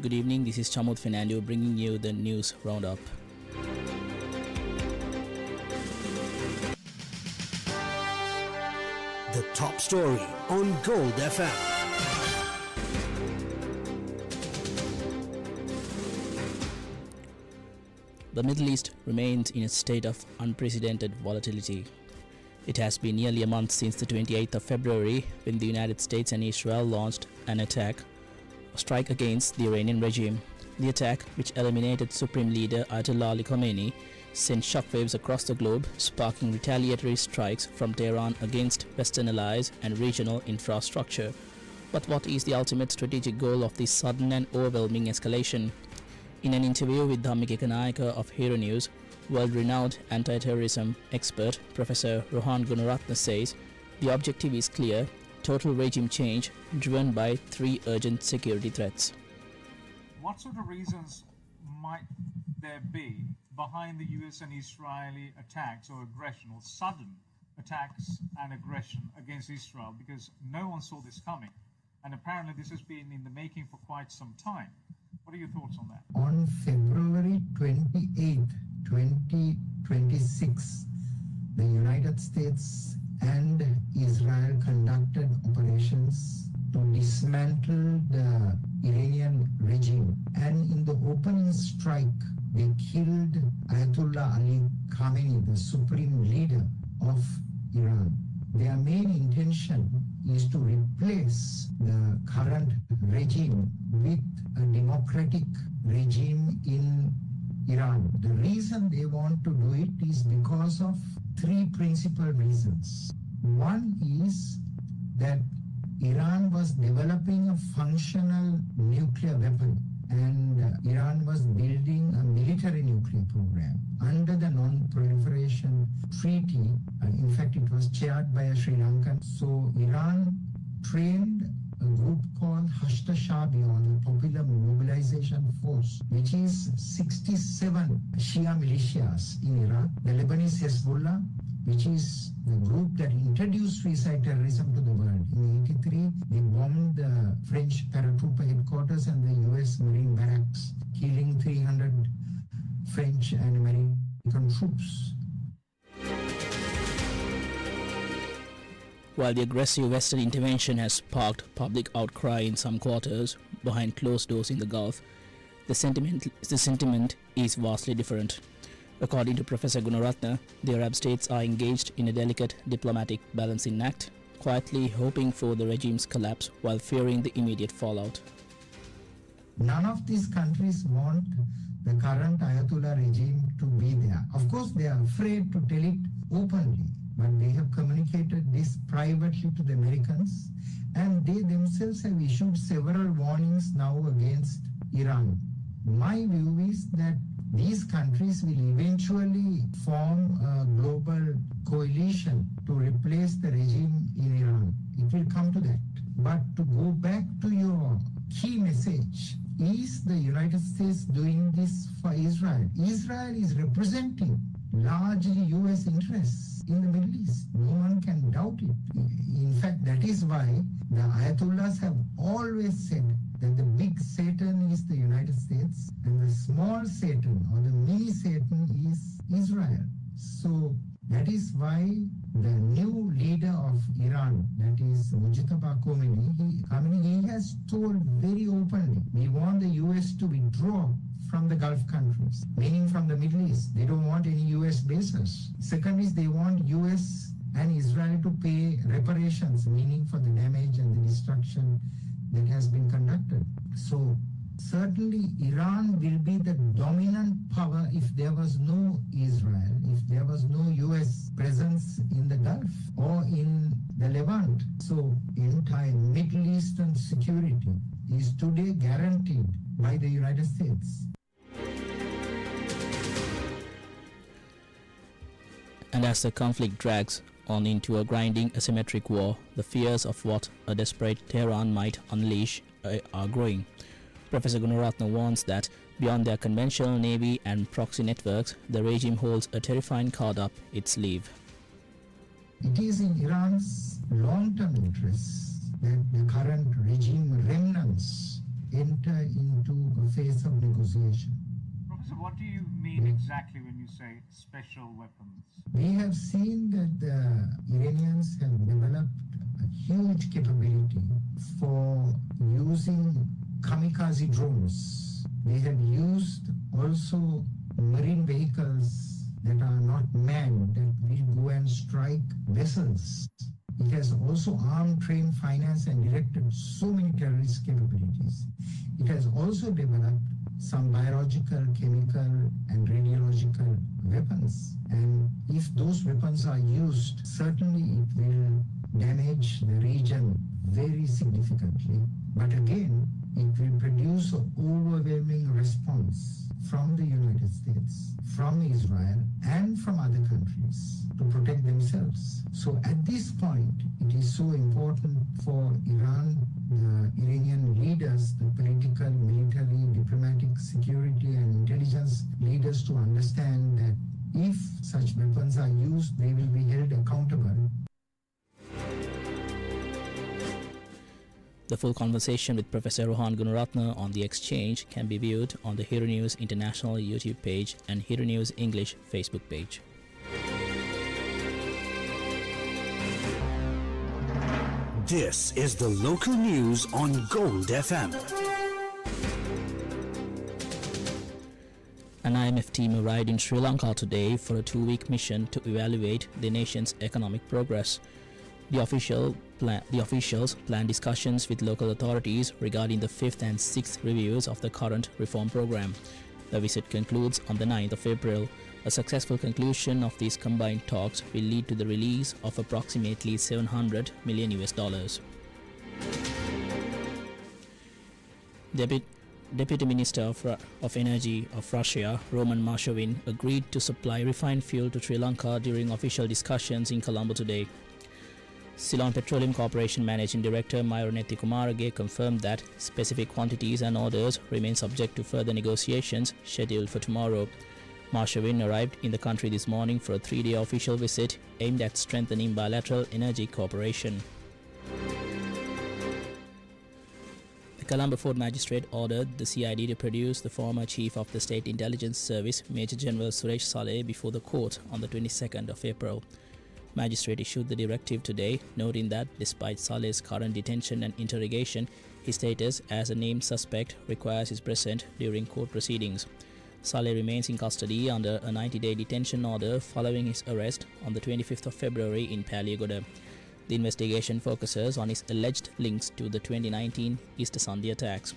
Good evening, this is Chamud Fernando bringing you the news roundup. The top story on Gold FM. The Middle East remains in a state of unprecedented volatility. It has been nearly a month since the 28th of February when the United States and Israel launched an strike against the Iranian regime. The attack, which eliminated Supreme Leader Ayatollah Ali Khamenei, sent shockwaves across the globe, sparking retaliatory strikes from Tehran against Western allies and regional infrastructure. But what is the ultimate strategic goal of this sudden and overwhelming escalation? In an interview with Dhammik Ekanaika of Hero News, world-renowned anti-terrorism expert Professor Rohan Gunaratne says the objective is clear: total regime change driven by three urgent security threats. What sort of reasons might there be behind the US and Israeli attacks or aggression, or sudden attacks and aggression against Israel? Because no one saw this coming, and apparently this has been in the making for quite some time. What are your thoughts on that? On February 28, 2026, the United States and Israel conducted operations to dismantle the Iranian regime. And in the opening strike, they killed Ayatollah Ali Khamenei, the supreme leader of Iran. Their main intention is to replace the current regime with a democratic regime in Iran. The reason they want to do it is because of three principal reasons. One is that Iran was developing a functional nuclear weapon, and Iran was building a military nuclear program under the Non-Proliferation Treaty. In fact, it was chaired by a Sri Lankan. So Iran trained a group called Hashd Shaabi, or the Popular Mobilization Force, which is 67 Shia militias in Iraq. The Lebanese Hezbollah, which is the group that introduced suicide terrorism to the world. In 1983, they bombed the French paratrooper headquarters and the US Marine barracks, killing 300 French and American troops. While the aggressive Western intervention has sparked public outcry in some quarters behind closed doors in the Gulf, the sentiment is vastly different. According to Professor Gunaratne, the Arab states are engaged in a delicate diplomatic balancing act, quietly hoping for the regime's collapse while fearing the immediate fallout. None of these countries want the current Ayatollah regime to be there. Of course, they are afraid to tell it openly, but they have communicated this privately to the Americans, and they themselves have issued several warnings now against Iran. My view is that these countries will eventually form a global coalition to replace the regime in Iran. It will come to that. But to go back to your key message, is the United States doing this for Israel? Israel is representing largely US interests in the Middle East. No one can doubt it. In fact, that is why the Ayatollahs have always said that the big Satan is the United States and the small Satan or the mini Satan is Israel. So that is why the new leader of Iran, that is Mujtaba Khamenei, he has told very openly, we want the US to withdraw from the Gulf countries, meaning from the Middle East. They don't want any US bases. Second is they want US and Israel to pay reparations, meaning for the damage and the destruction that has been conducted. So certainly Iran will be the dominant power if there was no Israel, if there was no US presence in the Gulf or in the Levant. So entire Middle Eastern security is today guaranteed by the United States. And as the conflict drags on into a grinding asymmetric war, the fears of what a desperate Tehran might unleash are growing. Professor Gunaratne warns that beyond their conventional navy and proxy networks, the regime holds a terrifying card up its sleeve. It is in Iran's long-term interests that the current regime remnants enter into a phase of negotiation. Professor, what do you mean exactly when you say special weapons? We have seen that the Iranians have developed a huge capability for using kamikaze drones. They have used also marine vehicles that are not manned, that will go and strike vessels. It has also armed, trained, financed, and directed so many terrorist capabilities. It has also developed some biological, chemical, and radiological weapons. And if those weapons are used, certainly it will damage the region very significantly. But again, it will produce an overwhelming response from the United States, from Israel, and from other countries to protect themselves. So at this point, it is so important for Iran, the Iranian leaders, the political, military, diplomatic, security, and intelligence leaders to understand that if such weapons are used, they will be held accountable. The full conversation with Professor Rohan Gunaratne on the exchange can be viewed on the Hero News International YouTube page and Hero News English Facebook page. This is the local news on Gold FM. An IMF team arrived in Sri Lanka today for a 2-week mission to evaluate the nation's economic progress. The officials plan discussions with local authorities regarding the 5th and 6th reviews of the current reform program. The visit concludes on the 9th of April. A successful conclusion of these combined talks will lead to the release of approximately $700 million. Deputy Minister of Energy of Russia, Roman Marshavin, agreed to supply refined fuel to Sri Lanka during official discussions in Colombo today. Ceylon Petroleum Corporation Managing Director Myronethi Kumarage confirmed that specific quantities and orders remain subject to further negotiations scheduled for tomorrow. Marshavin arrived in the country this morning for a 3-day official visit aimed at strengthening bilateral energy cooperation. The Colombo Fort Magistrate ordered the CID to produce the former Chief of the State Intelligence Service, Major General Suresh Saleh, before the court on the 22nd of April. Magistrate issued the directive today, noting that despite Saleh's current detention and interrogation, his status as a named suspect requires his presence during court proceedings. Saleh remains in custody under a 90-day detention order following his arrest on the 25th of February in Paliagoda. The investigation focuses on his alleged links to the 2019 Easter Sunday attacks.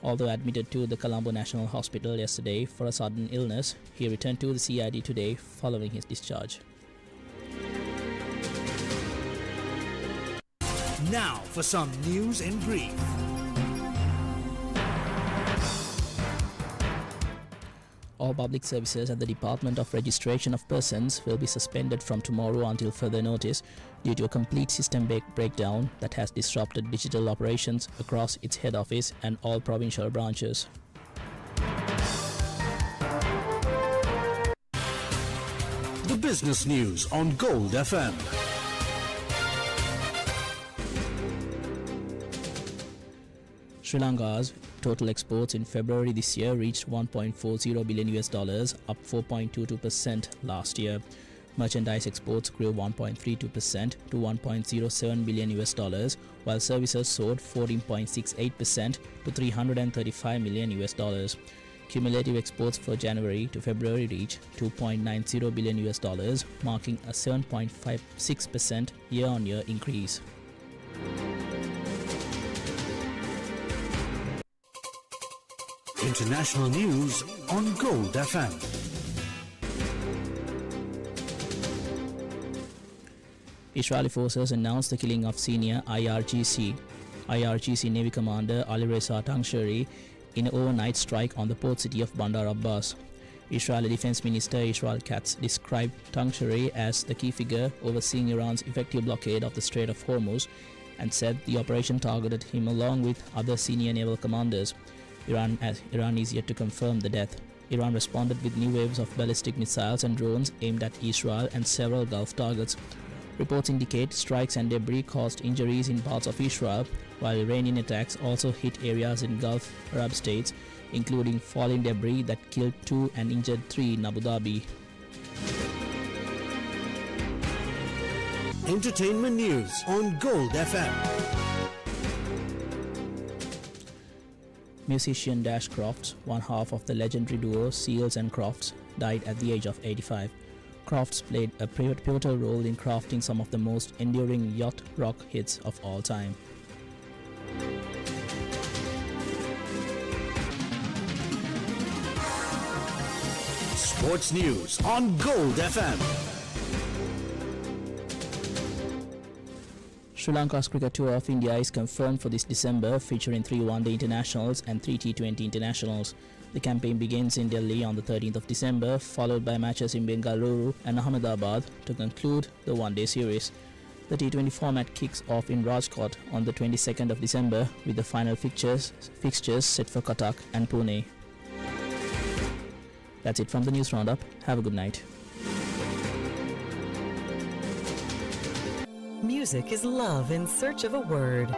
Although admitted to the Colombo National Hospital yesterday for a sudden illness, he returned to the CID today following his discharge. Now for some news in brief. All public services at the Department of Registration of Persons will be suspended from tomorrow until further notice due to a complete system breakdown that has disrupted digital operations across its head office and all provincial branches. The business news on Gold FM. Sri Lanka's total exports in February this year reached $1.40 billion, up 4.22% last year. Merchandise exports grew 1.32% to $1.07 billion, while services soared 14.68% to $335 million. Cumulative exports for January to February reached $2.90 billion, marking a 7.56% year-on-year increase. International news on Gold FM. Israeli forces announced the killing of senior IRGC Navy Commander Alireza Tangsheri in an overnight strike on the port city of Bandar Abbas. Israeli Defense Minister Israel Katz described Tangsheri as the key figure overseeing Iran's effective blockade of the Strait of Hormuz and said the operation targeted him along with other senior naval commanders. Iran is yet to confirm the death. Iran responded with new waves of ballistic missiles and drones aimed at Israel and several Gulf targets. Reports indicate strikes and debris caused injuries in parts of Israel, while Iranian attacks also hit areas in Gulf Arab states, including falling debris that killed 2 and injured 3 in Abu Dhabi. Entertainment news on Gold FM. Musician Dash Crofts, one half of the legendary duo Seals and Crofts, died at the age of 85. Crofts played a pivotal role in crafting some of the most enduring yacht rock hits of all time. Sports news on Gold FM. Sri Lanka's cricket tour of India is confirmed for this December, featuring 3 one-day internationals and 3 T20 internationals. The campaign begins in Delhi on the 13th of December, followed by matches in Bengaluru and Ahmedabad to conclude the one-day series. The T20 format kicks off in Rajkot on the 22nd of December, with the final fixtures set for Cuttack and Pune. That's it from the News Roundup. Have a good night. Music is love in search of a word.